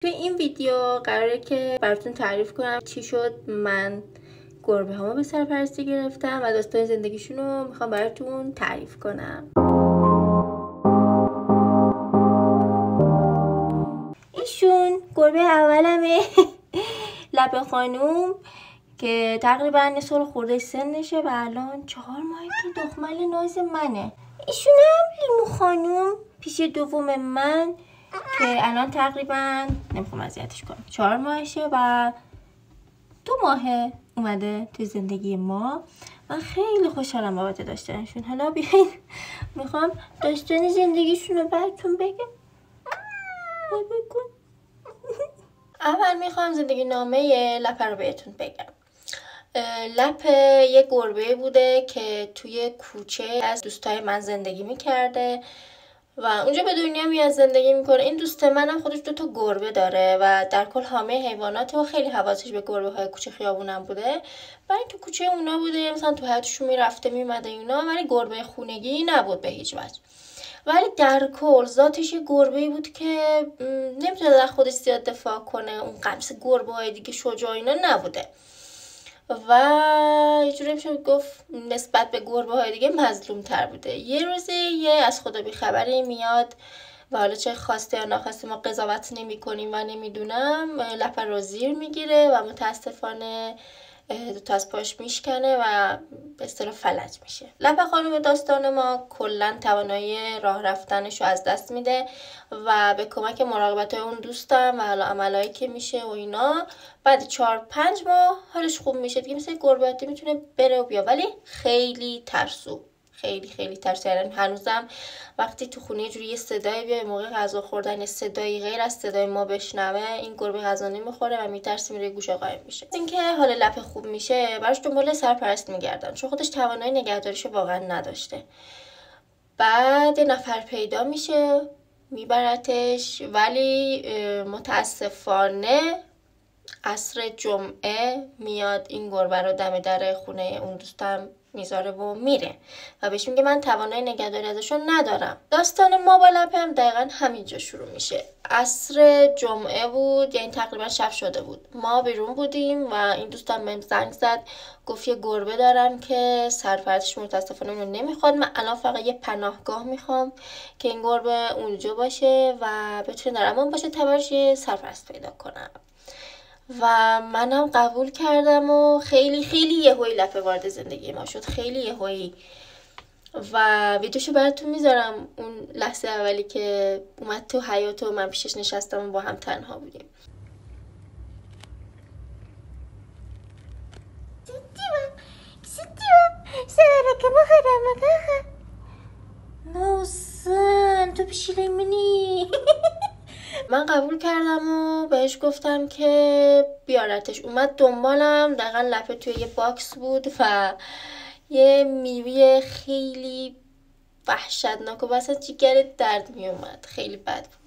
توی این ویدیو قراره که براتون تعریف کنم چی شد من گربه هامو به سرپرستی گرفتم و داستان زندگیشون رو میخوام براتون تعریف کنم. ایشون گربه اولمه لپه خانوم که تقریبا یه سال خورده سنشه و الان 4 ماهه که دختر ناز منه. ایشون هم لیمو خانوم پیش دوم من که الان تقریبا نمیخوام اذیتش کنم 4 ماهشه و 2 ماهه اومده تو زندگی ما. من خیلی خوشحالم بابت داشتنشون. حالا بیاین میخوام داستان زندگیشون رو براتون بگم. اول میخوام زندگی نامه لپه رو بهتون بگم. لپه یه گربه بوده که توی کوچه از دوستای من زندگی میکرده و اونجا به دنیا میاد زندگی میکنه. این دوست منم خودش 2 تا گربه داره و در کل حامل حیوانات و خیلی حواسش به گربه های کوچه خیابونم بوده. برای تو کوچه اونا بوده، مثلا تو حیاطشون میرفته میمده اینا، ولی گربه خونگی نبود به هیچ وجه. ولی در کل ذاتش یه گربه‌ای بود که نمیتونه در خودش زیاد دفاع کنه، اون قمص گربه های دیگه شجاع اینا نبوده و یه جوری میشه گفت نسبت به گربه های دیگه مظلوم تر بوده. یه روزی یه از خدا بیخبری میاد و حالا چه خواسته یا ناخواسته ما قضاوت نمی کنیم و نمیدونم، لپه رو زیر میگیره و متاسفانه 2 تا از پاش میشکنه و به اصطلاح فلج میشه. لپه خانم داستان ما کلا توانایی راه رفتنش رو از دست میده و به کمک مراقبت اون دوستم و حالا عملایی که میشه و اینا بعد 4-5 ماه حالش خوب میشه دیگه، مثل گربه میتونه بره و بیا، ولی خیلی ترسو، خیلی ترسو. یعنی هنوزم وقتی تو خونه یه جوری یه صدایی بیاد موقع غذا خوردن، صدایی غیر از صدای ما بشنوه، این گربه غذا نمیخوره و میترسه میره گوشه قایم میشه. اینکه حال لپه خوب میشه براش دنبال سرپرست میگردن چون خودش توانایی نگهداریشو واقعا نداشته. بعد یه نفر پیدا میشه میبرتش، ولی متاسفانه عصر جمعه میاد این گربه رو دم در خونه اون دوستم میذاره و میره و بهش میگه من توانایی نگهداری ازشون ندارم. داستان ما با لپه هم دقیقا همینجا شروع میشه. عصر جمعه بود، یعنی تقریبا شب شده بود، ما بیرون بودیم و این دوستم بهم زنگ زد گفت یه گربه دارم که سرپرستش متاسفانه اونو نمیخواد، من الان فقط یه پناهگاه میخوام که این گربه اونجا باشه و بتونه در امان باشه تا براش یه سرپرست پیدا کنم. و منم قبول کردم و خیلی یهویی لپه وارد زندگی ما شد، خیلی یهویی. و ویدیوشو براتون میذارم اون لحظه اولی که اومد تو حیاط و من پیشش نشستم و با هم تنها بودیم. تو پیشی منی. من قبول کردم و بهش گفتم که بیارتش. اومد دنبالم، دقیقا لپه توی یه باکس بود و یه میوه خیلی وحشتناک و بس از جیگرت درد می اومد، خیلی بد بود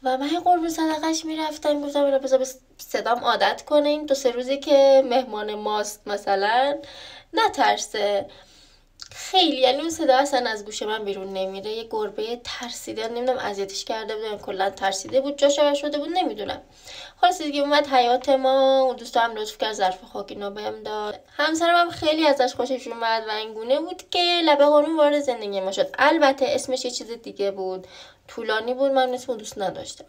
و من قربون صدقش میرفتم. گفتم اینا بذار به صدام عادت کنه، این 2-3 روزی که مهمان ماست مثلا نترسه. خیلی یعنی اون صدا اصلا از گوش من بیرون نمیره. یه گربه ترسیده، نمیدونم اذیتش کرده بود کلا ترسیده بود، جاش عوض شده بود، نمیدونم. خلاص دیگه اومد حیاط ما، اون دوستم لطف کرد ظرف خاک اینا بهم داد. همسرم هم خیلی ازش خوشش اومد و این گونه بود که لپه خانوم وارد زندگی ما شد. البته اسمش یه چیز دیگه بود، طولانی بود، من اسمو دوست نداشتم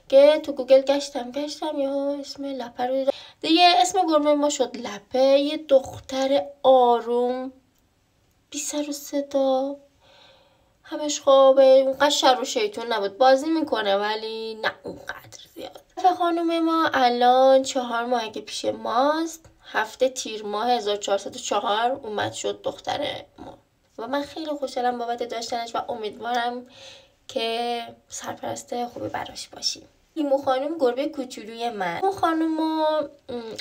که تو گوگل گشتم یا اسم لپه رو دیدم دیگه. اسم گربه ما شد لپه. یه دختر آروم، بی سر و صدا، همش خوابه، اونقدر شر و شیطون نبود، بازی میکنه ولی نه اونقدر زیاد. لپه خانوم ما الان 4 ماهه که پیش ماست. هفته تیر ماه 1404 اومد شد دختر ما و من خیلی خوشحالم بابت داشتنش و امیدوارم که سرپرست خوبی براش باشیم. لیمو خانوم گربه کوچولوی من. لیمو خانوم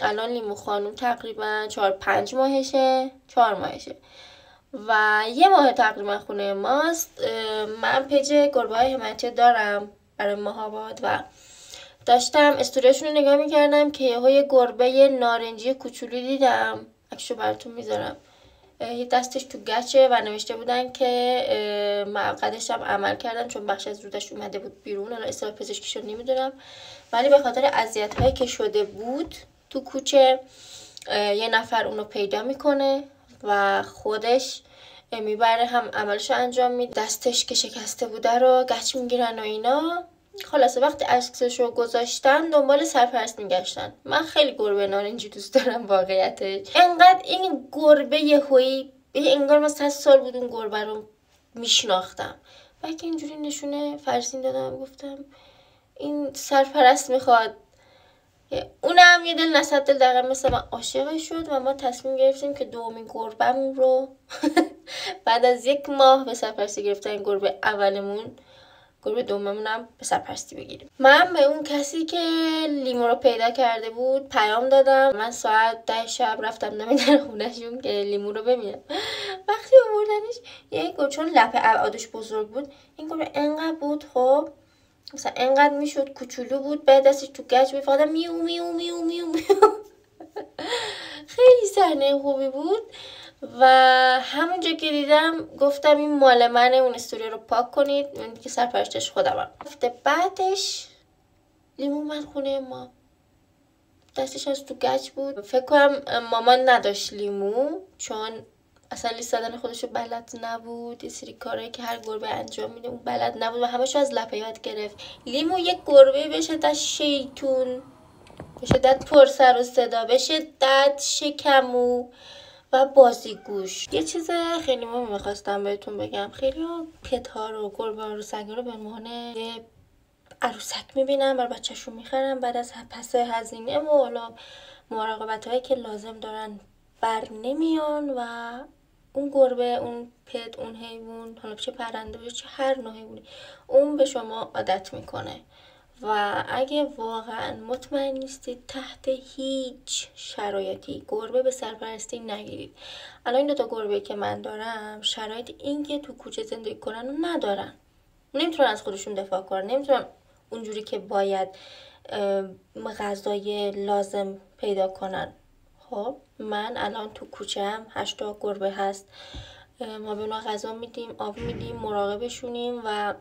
الان لیمو خانوم تقریبا 4-5 ماهشه، 4 ماهشه و 1 ماه تقریبا خونه ماست. من پیج گربه های حمایتی دارم برای ماهاباد و داشتم استوریاشون رو نگاه میکردم که یه گربه نارنجی کوچولو دیدم، عکسشو براتون میذارم. دستش تو گچه و نوشته بودن که مقعدش هم عمل کردن چون بخش از رودش اومده بود بیرون. حالا اصطلاح پزشکیشو نمیدونم، ولی به خاطر اذیت‌هایی که شده بود تو کوچه یه نفر اونو پیدا میکنه و خودش میبره، هم عملشو انجام میده، دستش که شکسته بوده رو گچ میگیرن و اینا. خلاصه وقتی عکسشو گذاشتن دنبال سرپرست میگشتن. من خیلی گربه نارنجی دوست دارم واقعیتش. انقدر این گربه یهویی انگار من 100 سال بود اون گربه رو میشناختم. بعد که اینجوری نشونه فرسین دادم گفتم این سرپرست میخواد. اونم یه دل نصد دل دقیقا مثل من عاشقش شد و ما تصمیم گرفتیم که دومین گربه‌مون رو بعد از 1 ماه به سرپرستی گرفتن گربه اولمون، گربه دوممون هم به سرپرستی بگیریم. من به اون کسی که لیمو رو پیدا کرده بود پیام دادم. من ساعت 10 شب رفتم دم در خونه‌شون که لیمو رو ببینم. وقتی آوردنش یه گربه، چون لپه ابعادش بزرگ بود، این گربه انقدر بود خب مثلا انقدر میشد کوچولو بود، بعد دستش تو گچ بود فقط میو میو میو میو میو. خیلی صحنه خوبی بود و همونجا که دیدم گفتم این مال منه، اون استوری رو پاک کنید، اون که سرپرستش خودمم. هفته بعدش لیمو اومد خونه ما، دستش از تو گچ بود. فکر کنم مامان نداشت لیمو چون اصلا لیست زدن خودشو بلد نبود، یه سری کارهایی که هر گربه انجام میده اون بلد نبود و همشو از لپه یاد گرفت. لیمو یک گربه به شدت شیطون، به شدت پر سر و صدا، به شدت شکمو و بازیگوش. یه چیز خیلی مهمی میخواستم بهتون بگم. خیلی ها پت ها رو، گربه ها رو، سگ ها رو به عنوان عروسک میبینن، بر بچه‌شون میخرن، بعد از پس هزینه و حالا مراقبت هایی که لازم دارن بر نمیان و اون گربه، اون پت، اون حیوان، حالا چه پرنده باشه چه هر نوع حیوانی، اون به شما عادت میکنه و اگه واقعا مطمئن نیستید تحت هیچ شرایطی گربه به سرپرستی نگیرید. الان این 2 تا گربه که من دارم شرایط این که تو کوچه زندگی کنن و ندارن، نمیتونن از خودشون دفاع کنن، نمیتونن اونجوری که باید غذای لازم پیدا کنن. خب من الان تو کوچه‌ام 8 تا گربه هست، ما به اونا غذا میدیم، آب میدیم، مراقبشونیم و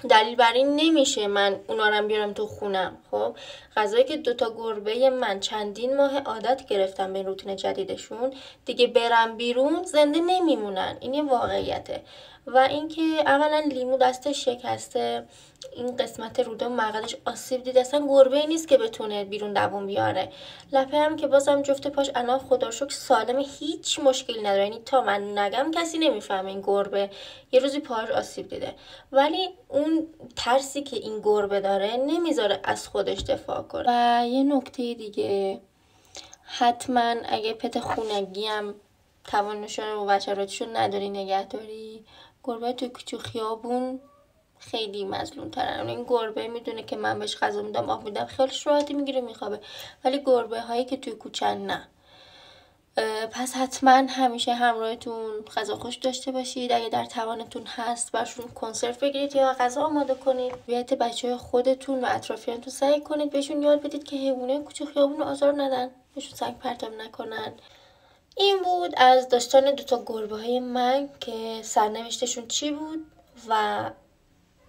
دلیل بر این نمیشه من اونا رو بیارم تو خونم. خب غذایی که 2 تا گربه من چندین ماه عادت گرفتم به روتین جدیدشون، دیگه برم بیرون زنده نمیمونن، این یه واقعیته. و اینکه اولا لیمو دستش شکسته، این قسمت روده و مقعدش آسیب دیده، اصلا گربه نیست که بتونه بیرون دووم بیاره. لپه هم که بازم جفت پاش الان خدا رو شکر سالمه، هیچ مشکلی نداره، یعنی تا من نگم کسی نمیفهمه این گربه یه روزی پاش آسیب دیده. ولی اون ترسی که این گربه داره نمیذاره از خودش دفاع کنه. و یه نکته دیگه، حتما اگه پت خونگی هم توانش و شرایطشو نداری نگهداری، گربه تو خیابون خیلی مظلوم ترن. این گربه میدونه که من بهش غذا میدم، آب میدم، خیالش راحتی میگیره میخوابه، ولی گربه هایی که توی کوچن نه. پس حتما همیشه همراهتون غذا خوش داشته باشید، اگه در توانتون هست برشون کنسرو بگیرید یا غذا آماده کنید. بیایید بچه‌های خودتون و اطرافیانتون سعی کنید بهشون یاد بدید که حیوانات کوچه خیابون آزار ندن، بهشون سنگ پرتاب نکنن. این بود از داستان 2 تا گربه های من که سرنوشتشون چی بود و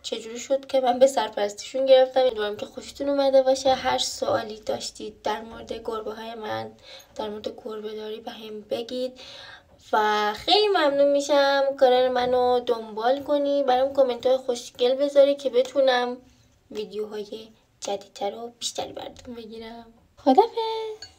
چجوری شد که من به سرپرستیشون گرفتم. امیدوارم که خوشتون اومده باشه. هر سوالی داشتید در مورد گربه های من، در مورد گربه داری به هم بگید و خیلی ممنون میشم کانال منو دنبال کنی، برام کامنت های خوشگل بذاری که بتونم ویدیوهای جدیدتر و بیشتری براتون بگیرم. خدافظ.